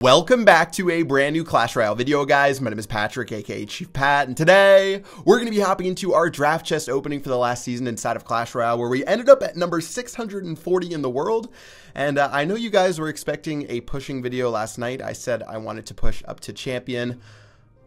Welcome back to a brand new Clash Royale video, guys. My name is Patrick, aka Chief Pat, and today we're going to be hopping into our draft chest opening for the last season inside of Clash Royale, where we ended up at number 640 in the world. And I know you guys were expecting a pushing video last night. I said I wanted to push up to champion.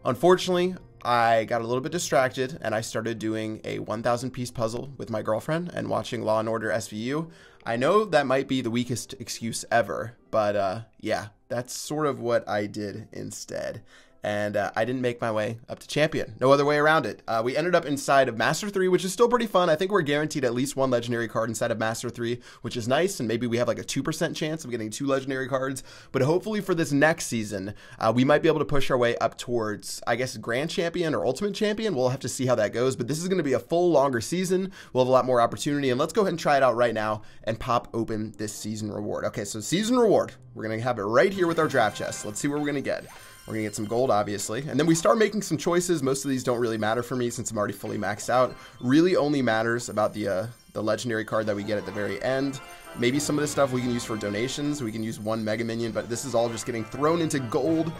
Unfortunately, I got a little bit distracted and I started doing a 1,000 piece puzzle with my girlfriend and watching Law & Order SVU. I know that might be the weakest excuse ever, but yeah, that's sort of what I did instead. And I didn't make my way up to champion. No other way around it. We ended up inside of Master 3, which is still pretty fun. I think we're guaranteed at least one legendary card inside of Master 3, which is nice. And maybe we have like a 2% chance of getting 2 legendary cards. But hopefully for this next season, we might be able to push our way up towards, I guess, Grand Champion or Ultimate Champion. We'll have to see how that goes. But this is going to be a full, longer season. We'll have a lot more opportunity. And let's go ahead and try it out right now and pop open this season reward. Okay, so season reward. We're going to have it right here with our draft chest. Let's see what we're going to get. We're going to get some gold, obviously. And then we start making some choices. Most of these don't really matter for me since I'm already fully maxed out. Really only matters about the legendary card that we get at the very end. Maybe some of this stuff we can use for donations. We can use 1 Mega Minion, but this is all just getting thrown into gold.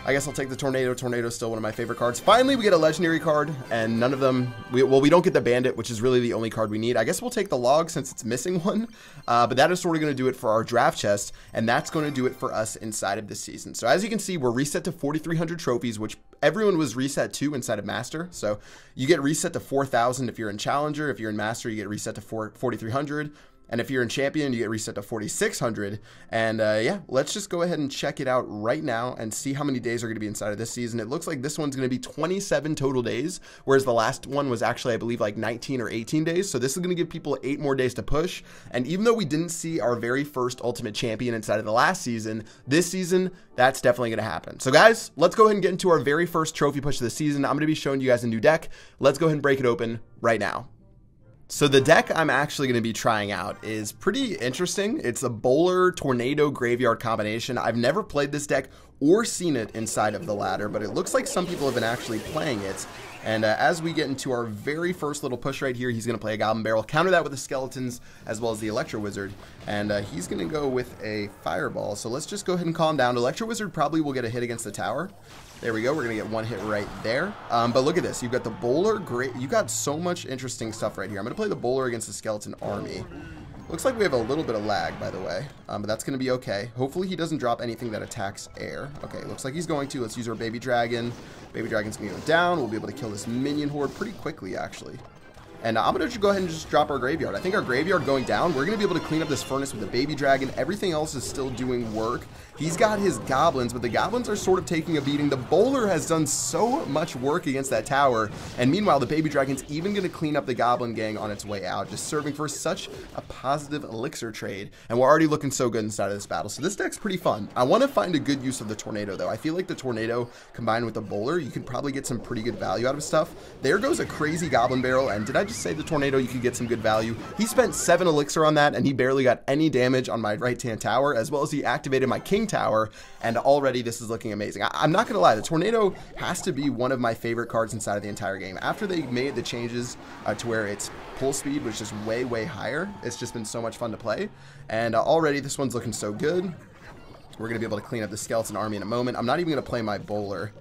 I guess I'll take the Tornado. Tornado is still one of my favorite cards. Finally, we get a legendary card, and none of them... we don't get the Bandit, which is really the only card we need. I guess we'll take the Log since it's missing one, but that is sort of going to do it for our draft chest, and that's going to do it for us inside of this season. So as you can see, we're reset to 4,300 trophies, which everyone was reset to inside of Master. So you get reset to 4,000 if you're in Challenger. If you're in Master, you get reset to 4,300. And if you're in Champion, you get reset to 4,600. And yeah, let's just go ahead and check it out right now and see how many days are going to be inside of this season. It looks like this one's going to be 27 total days, whereas the last one was actually, I believe, like 19 or 18 days. So this is going to give people 8 more days to push. And even though we didn't see our very first Ultimate Champion inside of the last season, this season, that's definitely going to happen. So guys, let's go ahead and get into our very first trophy push of the season. I'm going to be showing you guys a new deck. Let's go ahead and break it open right now. So the deck I'm actually going to be trying out is pretty interesting. It's a Bowler Tornado Graveyard combination. I've never played this deck or seen it inside of the ladder, but it looks like some people have been actually playing it. And as we get into our very first little push right here, he's going to play a Goblin Barrel, counter that with the Skeletons as well as the Electro Wizard, and he's going to go with a Fireball. So let's just go ahead and calm down. Electro Wizard probably will get a hit against the tower. There we go. We're going to get 1 hit right there. But look at this. You've got the Bowler. Great. You got so much interesting stuff right here. I'm going to play the Bowler against the Skeleton Army. Looks like we have a little bit of lag, by the way, but that's going to be okay. Hopefully he doesn't drop anything that attacks air. Okay, looks like he's going to. Let's use our Baby Dragon. Baby Dragon's going to go down. We'll be able to kill this minion horde pretty quickly, actually. And I'm going to go ahead and just drop our Graveyard. I think our Graveyard going down, we're going to be able to clean up this Furnace with the Baby Dragon. Everything else is still doing work. He's got his Goblins, but the Goblins are sort of taking a beating. The Bowler has done so much work against that tower. And meanwhile, the Baby Dragon's even going to clean up the Goblin gang on its way out, just serving for such a positive elixir trade. And we're already looking so good inside of this battle. So this deck's pretty fun. I want to find a good use of the Tornado, though. I feel like the Tornado combined with the Bowler, you could probably get some pretty good value out of stuff. There goes a crazy Goblin Barrel. And did I just say the Tornado, you could get some good value? He spent 7 elixir on that, and he barely got any damage on my right-hand tower, as well as he activated my King Tower, and already this is looking amazing. I'm not gonna lie, the Tornado has to be one of my favorite cards inside of the entire game. After they made the changes to where its pull speed was just way, way higher, it's just been so much fun to play, and already this one's looking so good. We're gonna be able to clean up the Skeleton Army in a moment. I'm not even gonna play my Bowler.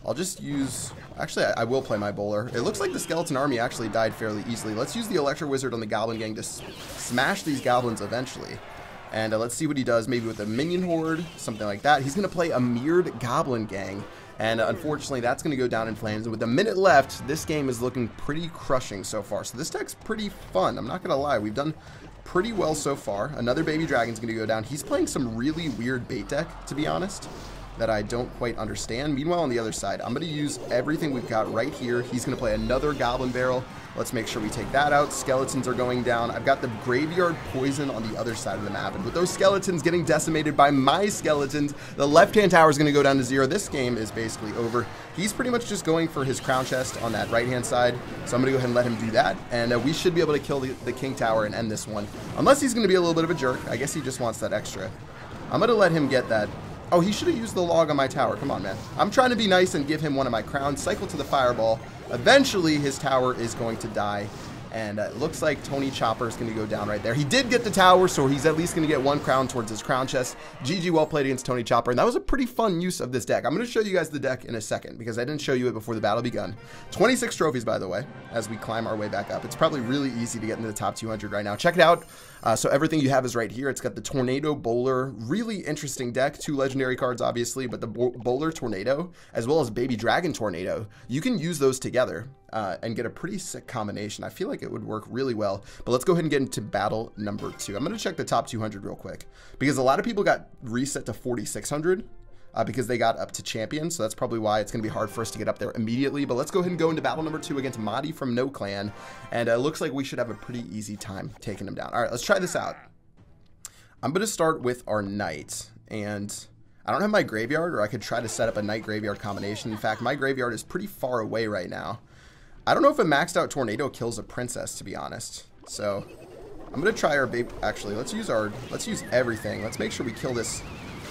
I'll just use... Actually, I will play my Bowler. It looks like the Skeleton Army actually died fairly easily. Let's use the Electro Wizard on the Goblin Gang to smash these Goblins eventually. And let's see what he does, maybe with a Minion Horde, something like that. He's going to play a Mirrored Goblin Gang. And unfortunately, that's going to go down in flames. And with a minute left, this game is looking pretty crushing so far. So this deck's pretty fun. I'm not going to lie. We've done pretty well so far. Another Baby Dragon's going to go down. He's playing some really weird bait deck, to be honest, that I don't quite understand. Meanwhile, on the other side, I'm going to use everything we've got right here. He's going to play another Goblin Barrel. Let's make sure we take that out. Skeletons are going down. I've got the Graveyard Poison on the other side of the map. And with those Skeletons getting decimated by my Skeletons, the left-hand tower is going to go down to 0. This game is basically over. He's pretty much just going for his Crown Chest on that right-hand side. So I'm going to go ahead and let him do that. And we should be able to kill the King Tower and end this one. Unless he's going to be a little bit of a jerk. I guess he just wants that extra. I'm going to let him get that. Oh, he should have used the Log on my tower. Come on, man. I'm trying to be nice and give him one of my crowns. Cycle to the Fireball. Eventually, his tower is going to die. And it looks like Tony Chopper is going to go down right there. He did get the tower, so he's at least going to get 1 crown towards his crown chest. GG, well played against Tony Chopper. And that was a pretty fun use of this deck. I'm going to show you guys the deck in a second because I didn't show you it before the battle begun. 26 trophies, by the way, as we climb our way back up. It's probably really easy to get into the top 200 right now. Check it out. So everything you have is right here. It's got the Tornado Bowler. Really interesting deck. 2 legendary cards, obviously, but the Bowler Tornado, as well as Baby Dragon Tornado, you can use those together and get a pretty sick combination. I feel like it would work really well. But let's go ahead and get into battle number 2. I'm going to check the top 200 real quick because a lot of people got reset to 4,600. Because they got up to champion, so that's probably why it's going to be hard for us to get up there immediately. But let's go ahead and go into battle number 2 against Madi from No Clan, and it looks like we should have a pretty easy time taking him down. All right, let's try this out. I'm going to start with our knight, and I don't have my graveyard, or I could try to set up a knight graveyard combination. In fact, my graveyard is pretty far away right now. I don't know if a maxed out tornado kills a princess, to be honest. So I'm going to try our baby. Actually, let's use everything. Let's make sure we kill this.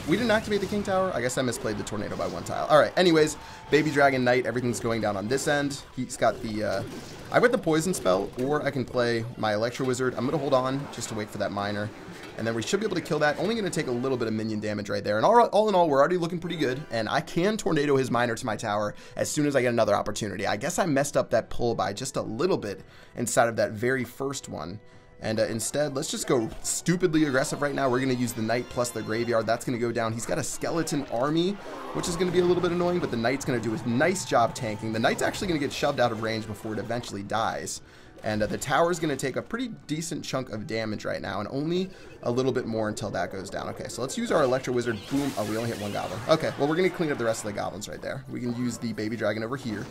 We didn't activate the King Tower. I guess I misplayed the tornado by 1 tile. All right. Anyways, Baby Dragon Knight. Everything's going down on this end. He's got the. I've got the poison spell, or I can play my Electro Wizard. I'm gonna hold on just to wait for that miner, and then we should be able to kill that. Only gonna take a little bit of minion damage right there. And all in all, we're already looking pretty good. And I can tornado his miner to my tower as soon as I get another opportunity. I guess I messed up that pull by just a little bit inside of that very first one. And instead, let's just go stupidly aggressive right now. We're going to use the knight plus the graveyard. That's going to go down. He's got a skeleton army, which is going to be a little bit annoying, but the knight's going to do a nice job tanking. The knight's actually going to get shoved out of range before it eventually dies. And the tower is going to take a pretty decent chunk of damage right now, and only a little bit more until that goes down. Okay, so let's use our Electro Wizard. Boom. Oh, we only hit 1 goblin. Okay, well, we're going to clean up the rest of the goblins right there. We can use the Baby Dragon over here.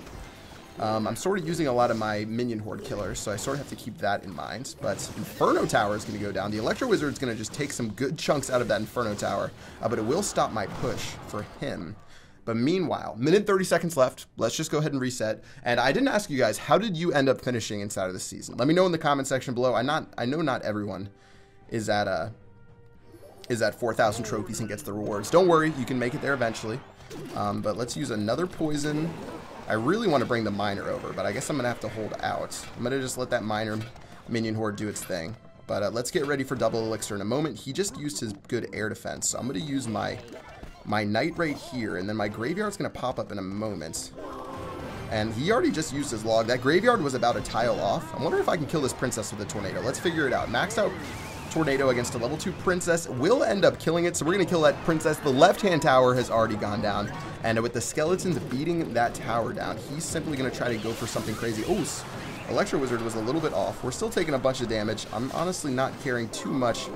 I'm sort of using a lot of my minion horde killers, so I sort of have to keep that in mind. But Inferno Tower is going to go down. The Electro Wizard is going to just take some good chunks out of that Inferno Tower, but it will stop my push for him. But meanwhile, minute 30 seconds left. Let's just go ahead and reset. And I didn't ask you guys, how did you end up finishing inside of this season? Let me know in the comment section below. I know not everyone is at 4,000 trophies and gets the rewards. Don't worry, you can make it there eventually. But let's use another poison. I really want to bring the miner over, but I guess I'm going to have to hold out. I'm going to just let that miner minion horde do its thing. But let's get ready for double elixir in a moment. He just used his good air defense, so I'm going to use my knight right here, and then my graveyard's going to pop up in a moment. And he already just used his log. That graveyard was about a tile off. I wonder if I can kill this princess with a tornado. Let's figure it out. Maxed out tornado against a level 2 princess will end up killing it, so we're going to kill that princess. The left-hand tower has already gone down, and with the skeletons beating that tower down, he's simply going to try to go for something crazy. Oh, Electro Wizard was a little bit off. We're still taking a bunch of damage. I'm honestly not caring too much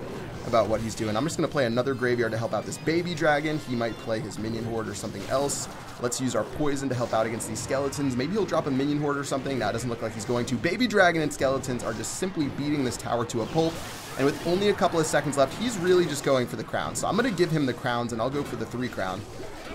about what he's doing. I'm just going to play another graveyard to help out this Baby Dragon. He might play his minion horde or something else. Let's use our poison to help out against these skeletons. Maybe he'll drop a minion horde or something. That doesn't look like he's going to. Baby Dragon and skeletons are just simply beating this tower to a pulp. And with only a couple of seconds left, he's really just going for the crown. So I'm going to give him the crowns, and I'll go for the 3 crown.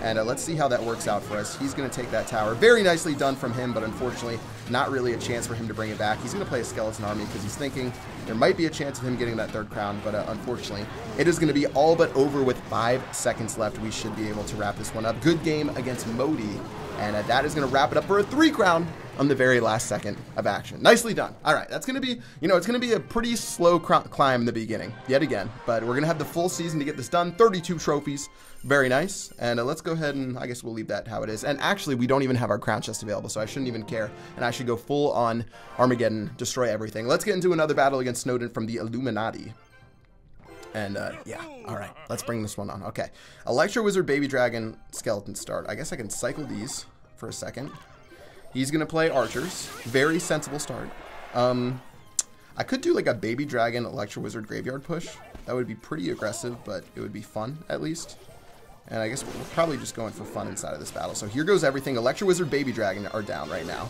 And let's see how that works out for us. He's going to take that tower. Very nicely done from him, but unfortunately, not really a chance for him to bring it back. He's going to play a skeleton army because he's thinking there might be a chance of him getting that 3rd crown, but unfortunately, it is going to be all but over with 5 seconds left. We should be able to wrap this one up. Good game against Modi, and that is going to wrap it up for a 3 crown on the very last second of action. Nicely done. All right, that's going to be, it's going to be a pretty slow climb in the beginning, yet again, but we're going to have the full season to get this done. 32 trophies. Very nice. And let's go ahead and I guess we'll leave that how it is. And actually, we don't even have our crown chest available, so I shouldn't even care. And I should go full on Armageddon, destroy everything. Let's get into another battle against Snowden from the Illuminati. And yeah, all right, let's bring this one on. Okay, Electro Wizard, Baby Dragon, Skeleton start. I guess I can cycle these for a second. He's gonna play archers. Very sensible start. I could do like a Baby Dragon, Electro Wizard graveyard push. That would be pretty aggressive, but it would be fun at least. And I guess we're probably just going for fun inside of this battle. So here goes everything. Electro Wizard, Baby Dragon are down right now.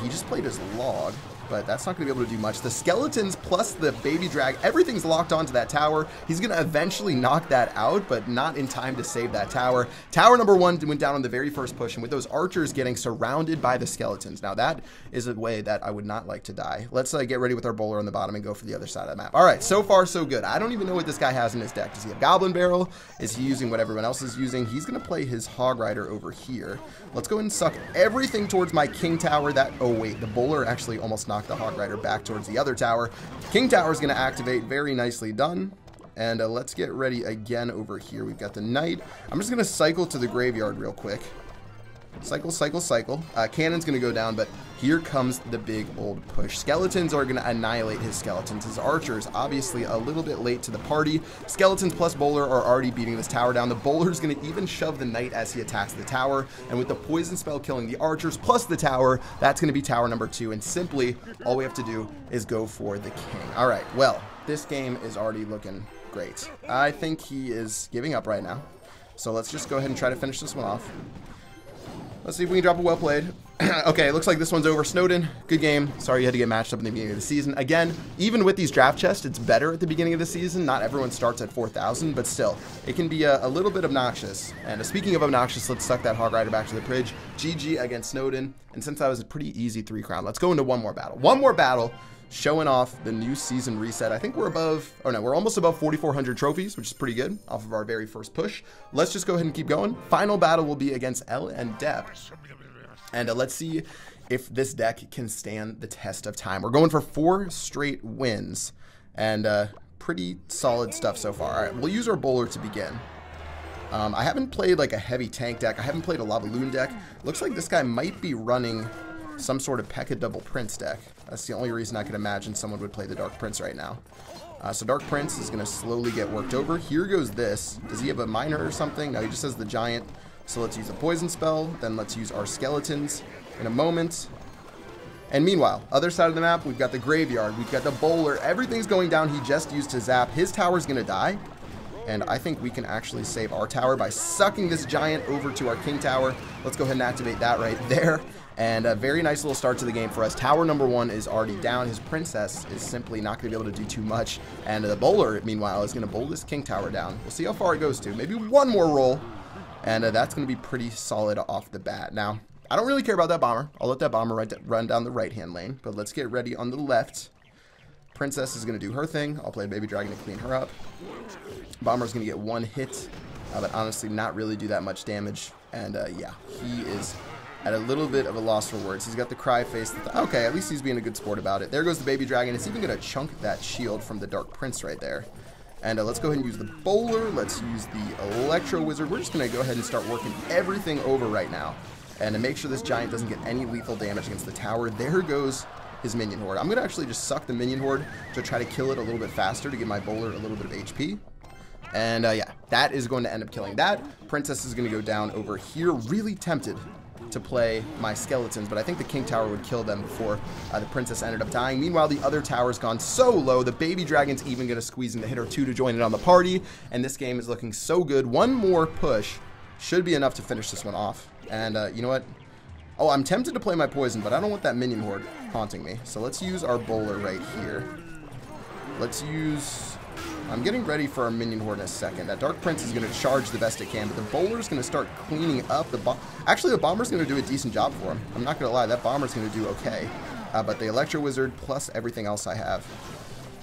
He just played his log, but that's not going to be able to do much. The skeletons plus the Baby Drag, everything's locked onto that tower. He's going to eventually knock that out, but not in time to save that tower. Tower number 1 went down on the very first push, and with those archers getting surrounded by the skeletons. Now that is a way that I would not like to die. Let's get ready with our bowler on the bottom and go for the other side of the map. All right, so far so good. I don't even know what this guy has in his deck. Does he have Goblin Barrel? Is he using what everyone else is using? He's going to play his Hog Rider over here. Let's go ahead and suck everything towards my King Tower. Oh wait, the bowler actually almost knocked knock the Hog Rider back towards the other tower. King Tower is going to activate. Very nicely done. And let's get ready again over here. We've got the Knight. I'm just going to cycle to the graveyard real quick. Cycle, cycle, cycle. Cannon's going to go down, but here comes the big old push. Skeletons are going to annihilate his skeletons. His archers, obviously a little bit late to the party. Skeletons plus bowler are already beating this tower down. The bowler's going to even shove the Knight as he attacks the tower. And with the poison spell killing the archers plus the tower, that's going to be tower number 2. And simply, all we have to do is go for the king. All right, well, this game is already looking great. I think he is giving up right now. So let's just go ahead and try to finish this one off. Let's see if we can drop a well played. Okay, it looks like this one's over. Snowden, good game. Sorry you had to get matched up in the beginning of the season. Again, even with these draft chests, it's better at the beginning of the season. Not everyone starts at 4,000, but still, it can be a little bit obnoxious. And speaking of obnoxious, let's suck that Hog Rider back to the bridge. GG against Snowden. And since that was a pretty easy 3 crown, let's go into one more battle. One more battle. Showing off the new season reset. I think we're above, oh no, we're almost above 4,400 trophies, which is pretty good off of our very first push. Let's just go ahead and keep going. Final battle will be against L and Depp. And let's see if this deck can stand the test of time. We're going for 4 straight wins and pretty solid stuff so far. All right, we'll use our bowler to begin. I haven't played like a heavy tank deck. I haven't played a Lava Loon deck. Looks like this guy might be running some sort of P.E.K.K.A. double Prince deck. That's the only reason I could imagine someone would play the Dark Prince right now. So Dark Prince is going to slowly get worked over. Here goes this. Does he have a miner or something? No, he just has the giant. So let's use a poison spell. Then let's use our skeletons in a moment. And meanwhile, other side of the map, we've got the graveyard. We've got the bowler. Everything's going down. He just used his zap. His tower's going to die. And I think we can actually save our tower by sucking this giant over to our king tower. Let's go ahead and activate that right there. And a very nice little start to the game for us. Tower number 1 is already down. His princess is simply not going to be able to do too much. And the bowler, meanwhile, is going to bowl this king tower down. We'll see how far it goes to. Maybe one more roll. And that's going to be pretty solid off the bat. Now, I don't really care about that bomber. I'll let that bomber run down the right-hand lane. But let's get ready on the left. Princess is going to do her thing. I'll play Baby Dragon to clean her up. Bomber's going to get 1 hit. But honestly, not really do that much damage. And yeah, he is at a little bit of a loss for words. He's got the cry face. Okay, at least he's being a good sport about it. There goes the Baby Dragon. It's even going to chunk that shield from the Dark Prince right there. And let's go ahead and use the bowler. Let's use the Electro Wizard. We're just going to go ahead and start working everything over right now. And to make sure this giant doesn't get any lethal damage against the tower. There goes his minion horde. I'm going to actually just suck the minion horde to try to kill it a little bit faster to give my bowler a little bit of HP. And yeah, that is going to end up killing that. Princess is going to go down over here. Really tempted to play my skeletons, but I think the king tower would kill them before the princess ended up dying. Meanwhile, the other tower's gone so low. The baby dragon's even going to squeeze into hit or 2 to join it on the party, and this game is looking so good. One more push should be enough to finish this one off. And you know what? Oh, I'm tempted to play my poison, but I don't want that minion horde haunting me. So let's use our bowler right here. Let's use... I'm getting ready for our minion horde in a second. That Dark Prince is going to charge the best it can, but the bowler's going to start cleaning up the Actually, the bomber's going to do a decent job for him. I'm not going to lie, that bomber's going to do okay. But the Electro Wizard plus everything else I have.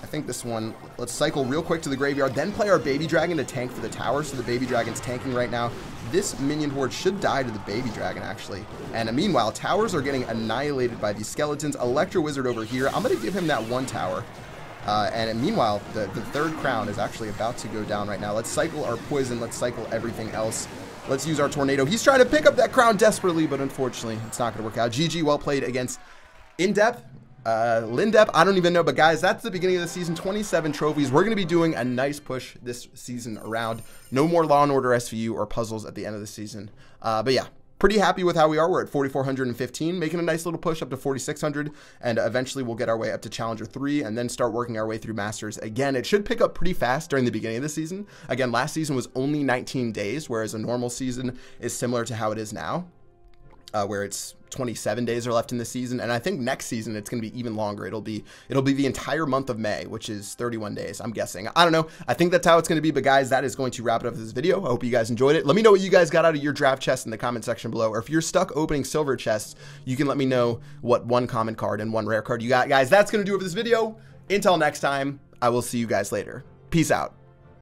I think this one, let's cycle real quick to the graveyard, then play our Baby Dragon to tank for the tower. So the Baby Dragon's tanking right now. This minion horde should die to the Baby Dragon, actually. And meanwhile, towers are getting annihilated by these skeletons. Electro Wizard over here. I'm going to give him that 1 tower. And meanwhile, the 3rd crown is actually about to go down right now. Let's cycle our poison. Let's cycle everything else. Let's use our tornado. He's trying to pick up that crown desperately, but unfortunately, it's not going to work out. GG, well played against In-Depth. Lindep, I don't even know, but guys, that's the beginning of the season. 27 trophies. We're going to be doing a nice push this season around. No more Law & Order SVU or puzzles at the end of the season. But yeah. Pretty happy with how we are. We're at 4,415, making a nice little push up to 4,600, and eventually we'll get our way up to Challenger 3 and then start working our way through Masters. Again, it should pick up pretty fast during the beginning of the season. Again, last season was only 19 days, whereas a normal season is similar to how it is now, where it's 27 days are left in the season, and I think next season it's going to be even longer. It'll be the entire month of May, which is 31 days, I'm guessing. I don't know. I think that's how it's going to be, but guys, that is going to wrap it up for this video. I hope you guys enjoyed it. Let me know what you guys got out of your draft chest in the comment section below, or if you're stuck opening silver chests, you can let me know what 1 common card and 1 rare card you got. Guys, that's going to do it for this video. Until next time, I will see you guys later. Peace out.